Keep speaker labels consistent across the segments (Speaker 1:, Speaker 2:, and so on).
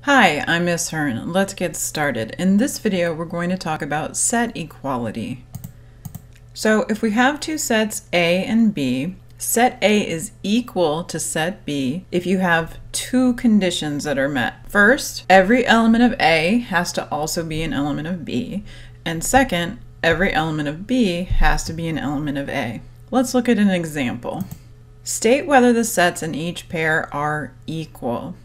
Speaker 1: Hi, I'm Miss Hearn. Let's get started. In this video, we're going to talk about set equality. So if we have two sets A and B, set A is equal to set B if you have two conditions that are met. First, every element of A has to also be an element of B. And second, every element of B has to be an element of A. Let's look at an example. State whether the sets in each pair are equal.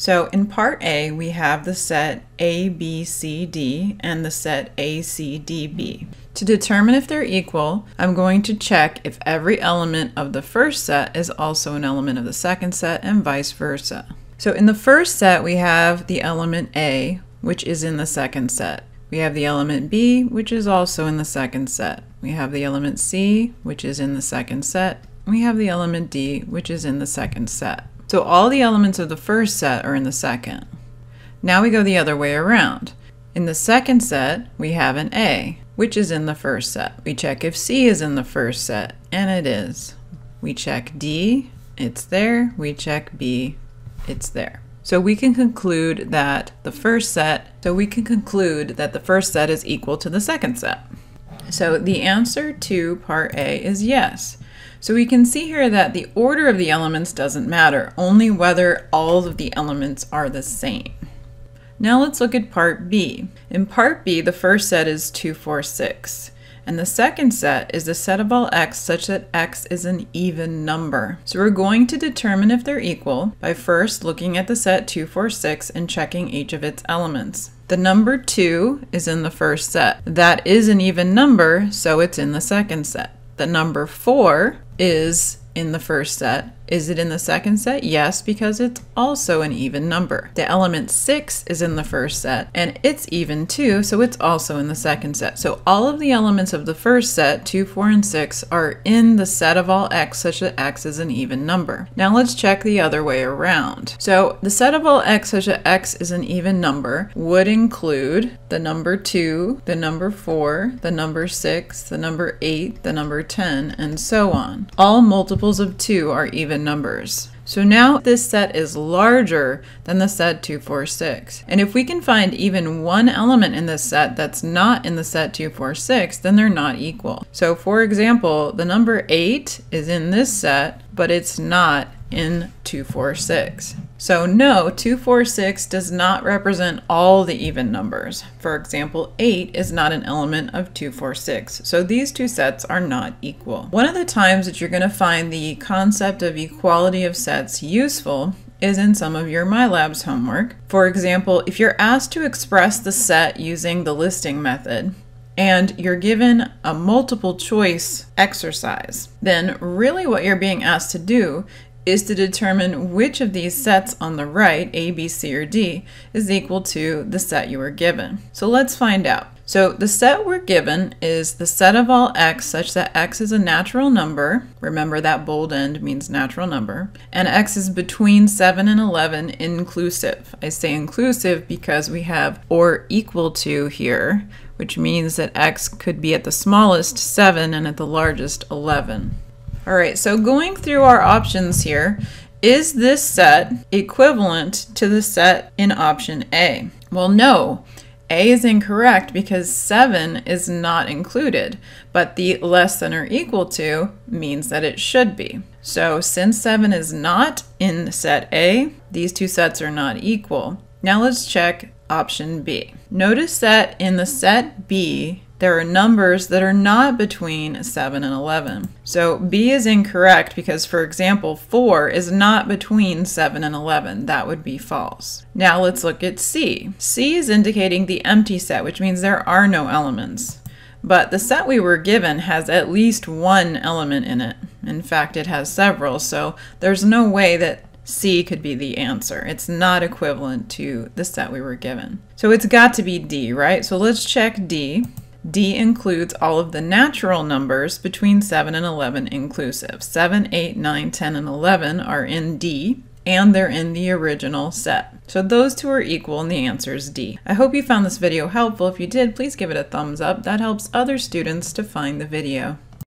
Speaker 1: So in part A, we have the set A, B, C, D and the set A, C, D, B. To determine if they're equal, I'm going to check if every element of the first set is also an element of the second set and vice versa. So in the first set, we have the element A, which is in the second set. We have the element B, which is also in the second set. We have the element C, which is in the second set. We have the element D, which is in the second set. So all the elements of the first set are in the second. Now we go the other way around. In the second set, we have an A, which is in the first set. We check if C is in the first set, and it is. We check D, it's there. We check B, it's there. So we can conclude that the first set is equal to the second set. So the answer to part A is yes. So we can see here that the order of the elements doesn't matter, only whether all of the elements are the same. Now let's look at part B. In part B, the first set is 2, 4, 6. And the second set is the set of all x such that x is an even number. So we're going to determine if they're equal by first looking at the set 2, 4, 6 and checking each of its elements. The number 2 is in the first set. That is an even number, so it's in the second set. The number 4 is in the first set. Is it in the second set? Yes, because it's also an even number. The element 6 is in the first set, and it's even too, so it's also in the second set. So all of the elements of the first set, 2, 4, and 6, are in the set of all x such that x is an even number. Now let's check the other way around. So the set of all x such that x is an even number would include the number 2, the number 4, the number 6, the number 8, the number 10, and so on. All multiples of 2 are even numbers. So now this set is larger than the set 2, 4, 6. And if we can find even one element in this set that's not in the set 2, 4, 6, then they're not equal. So for example, the number 8 is in this set, but it's not in 2, 4, 6. So no, 2, 4, 6 does not represent all the even numbers. For example, 8 is not an element of 2, 4, 6. So these two sets are not equal. One of the times that you're going to find the concept of equality of sets useful is in some of your MyLabs homework. For example, if you're asked to express the set using the listing method, and you're given a multiple choice exercise, then really what you're being asked to do is to determine which of these sets on the right, A, B, C, or D, is equal to the set you were given. So let's find out. So the set we're given is the set of all x such that x is a natural number. Remember that bold end means natural number. And x is between 7 and 11 inclusive. I say inclusive because we have or equal to here, which means that x could be at the smallest 7 and at the largest 11. All right, so going through our options here, is this set equivalent to the set in option A? Well, no. A is incorrect because 7 is not included, but the less than or equal to means that it should be. So since 7 is not in set A, these two sets are not equal. Now let's check option B. Notice that in the set B, there are numbers that are not between 7 and 11. So B is incorrect because, for example, 4 is not between 7 and 11. That would be false. Now let's look at C. C is indicating the empty set, which means there are no elements. But the set we were given has at least one element in it. In fact, it has several, so there's no way that C could be the answer. It's not equivalent to the set we were given. So it's got to be D, right? So let's check D. D includes all of the natural numbers between 7 and 11 inclusive. 7, 8, 9, 10, and 11 are in D, and they're in the original set. So those two are equal, and the answer is D. I hope you found this video helpful. If you did, please give it a thumbs up. That helps other students to find the video.